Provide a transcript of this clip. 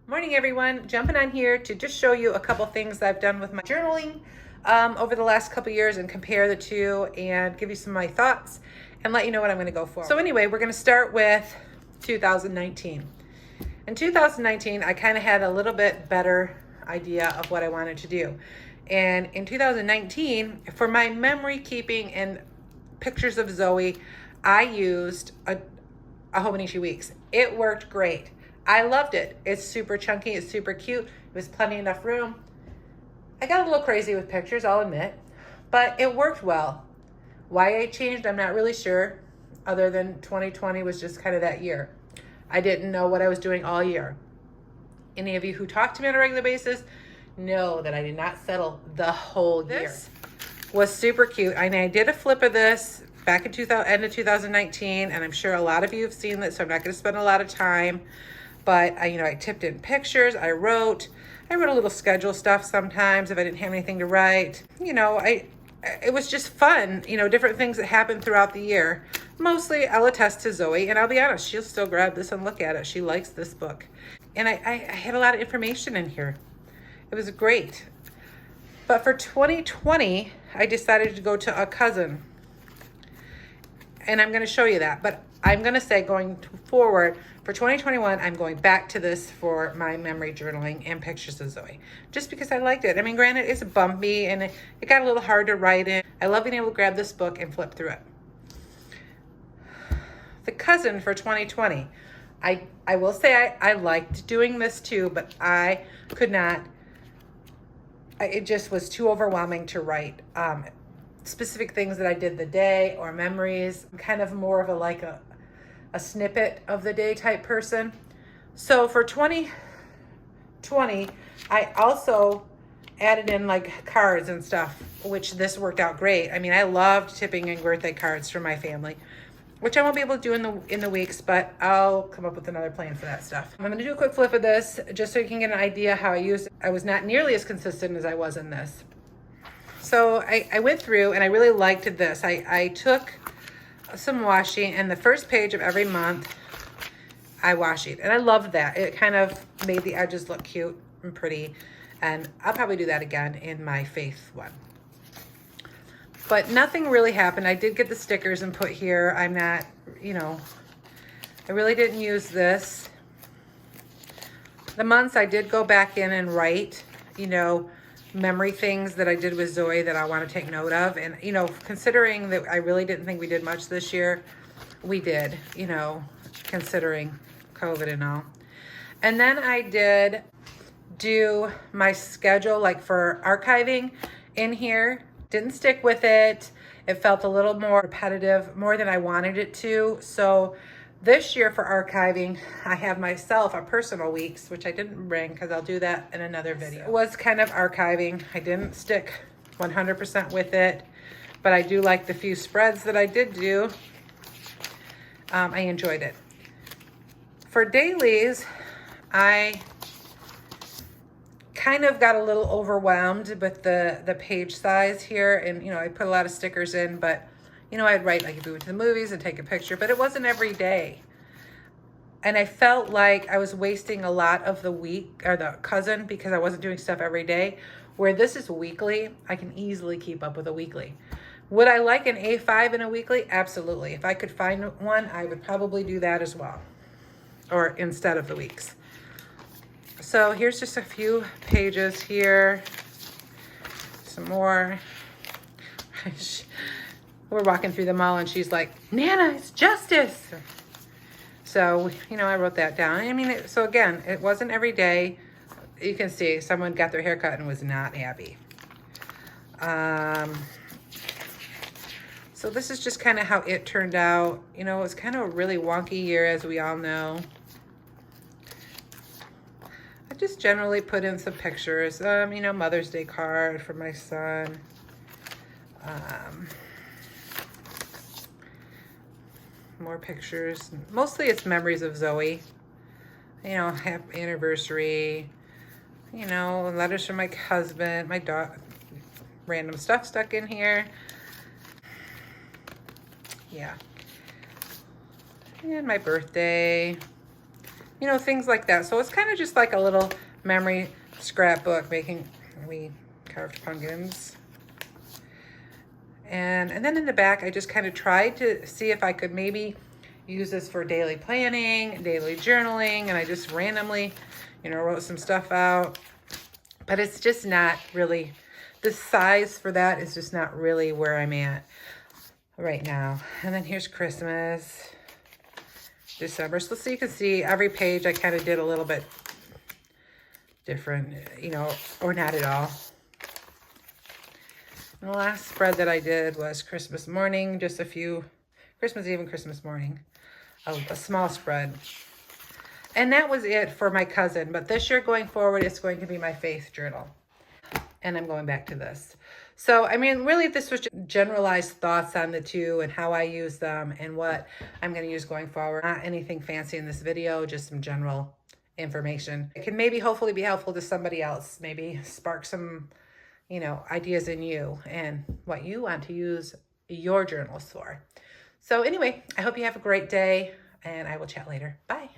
Morning everyone, jumping on here to just show you a couple things I've done with my journaling over the last couple years and compare the two and give you some of my thoughts and let you know what I'm going to go for. So anyway, we're going to start with 2019. In 2019, I kind of had a little bit better idea of what I wanted to do. And in 2019, for my memory keeping and pictures of Zoe, I used a Hobonichi Weeks. It worked great. I loved it. It's super chunky. It's super cute. It was plenty enough room. I got a little crazy with pictures, I'll admit, but it worked well. Why I changed, I'm not really sure, other than 2020 was just kind of that year. I didn't know what I was doing all year. Any of you who talk to me on a regular basis know that I did not settle the whole year. This was super cute. I did a flip of this back in end of 2019, and I'm sure a lot of you have seen this, so I'm not going to spend a lot of time. But I tipped in pictures. I wrote a little schedule stuff sometimes if I didn't have anything to write. It was just fun. Different things that happened throughout the year. Mostly, I'll attest to Zoe, and I'll be honest, she'll still grab this and look at it. She likes this book, and I had a lot of information in here. It was great. But for 2020, I decided to go to a cousin, and I'm going to show you that. But I'm going to say going forward, for 2021, I'm going back to this for my memory journaling and pictures of Zoe, just because I liked it. Granted, it's bumpy and it got a little hard to write in. I love being able to grab this book and flip through it. The cousin for 2020, I will say I liked doing this too, but I could not. It just was too overwhelming to write specific things that I did the day or memories. I'm kind of more of a snippet of the day type person. So for 2020, I also added in cards and stuff, which this worked out great. I loved tipping in birthday cards for my family, which I won't be able to do in the weeks, but I'll come up with another plan for that stuff. I'm gonna do a quick flip of this just so you can get an idea how I used it. I was not nearly as consistent as I was in this. So I went through and I really liked this. I took some washi, and the first page of every month I washi, and I loved that. It kind of made the edges look cute and pretty, and I'll probably do that again in my faith one. But nothing really happened. I did get the stickers and put here. I'm not, I really didn't use this. The months I did go back in and write, memory things that I did with Zoe that I want to take note of. And, considering that I really didn't think we did much this year, we did, considering COVID and all. And then I did do my schedule, for archiving in here. Didn't stick with it. It felt a little more repetitive, more than I wanted it to. So this year for archiving, I have myself a personal weeks, which I didn't bring because I'll do that in another video. It was kind of archiving. I didn't stick 100% with it, but I do like the few spreads that I did do. I enjoyed it. For dailies, I kind of got a little overwhelmed with the page size here, and I put a lot of stickers in, but I'd write if we went to the movies and take a picture, but it wasn't every day. And I felt like I was wasting a lot of the week or the cousin because I wasn't doing stuff every day. Where this is weekly, I can easily keep up with a weekly. Would I like an A5 in a weekly? Absolutely. If I could find one, I would probably do that as well, or instead of the weeks. So here's just a few pages here. Some more. We're walking through the mall and she's like, Nana, it's justice. So, I wrote that down. So again, it wasn't every day. You can see someone got their hair cut and was not happy. So this is just kind of how it turned out. It was kind of a really wonky year, as we all know. I just generally put in some pictures. Mother's Day card for my son. More pictures. Mostly it's memories of Zoe. Happy anniversary. Letters from my husband, my dog. Random stuff stuck in here. Yeah. And my birthday. you know, things like that. So it's kind of just like a little memory scrapbook, we carved pumpkins. And then in the back, I just kind of tried to see if I could maybe use this for daily planning, daily journaling, and I just randomly, you know, wrote some stuff out. But it's just not really, the size for that is just not really where I'm at right now. And then here's Christmas, December. So you can see every page I kind of did a little bit different, you know, or not at all. And the last spread that I did was Christmas morning, just a few, Christmas Eve and Christmas morning, a small spread. And that was it for my cousin. But this year going forward, it's going to be my faith journal. And I'm going back to this. So, I mean, really, this was just generalized thoughts on the two and how I use them and what I'm going to use going forward. Not anything fancy in this video, just some general information. It can maybe hopefully be helpful to somebody else. Maybe spark some, you know, ideas in you and what you want to use your journals for. So anyway, I hope you have a great day and I will chat later. Bye.